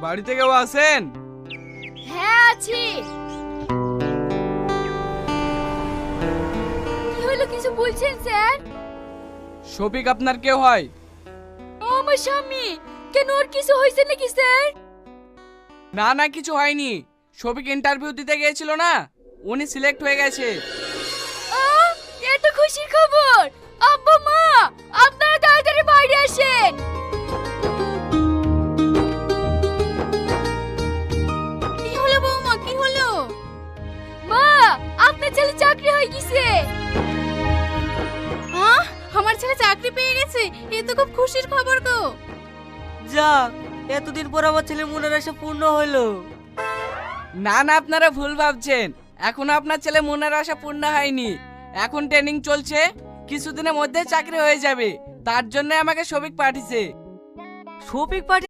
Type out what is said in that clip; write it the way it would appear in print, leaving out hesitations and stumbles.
বাড়িতে কেউ আছেন? হ্যাঁ আছি। কি হলো, কিছু বলছেন স্যার? শফিক আপনার কেউ হয়? আমার স্বামী। কেন, ওর কিছু হয়েছে নাকি স্যার? না না, কিছু হয়নি। শফিক ইন্টারভিউ দিতে গিয়েছিল না, উনি সিলেক্ট হয়ে গেছে। এটা খুশির খবর। আব্বা মা, আপনারা তাড়াতাড়ি বাইরে আসেন। কি হলো বৌমা, কি হলো? মা, আপনার ছেলে চাকরি হয়ে গেছে। আমার ছেলে চাকরি পেয়ে গেছে, এ তো খুব খুশির খবর গো। যাক, এতদিন পর আমার ছেলে মনের আশা পূর্ণ হলো। না না, আপনারা ভুল ভাবছেন। এখনো আপনার ছেলে মনের আশা পূর্ণ হয়নি। এখন ট্রেনিং চলছে, কিছুদিনের মধ্যে চাকরি হয়ে যাবে। তার জন্য আমাকে শফিক পাঠিয়েছে। শফিক পাঠিয়ে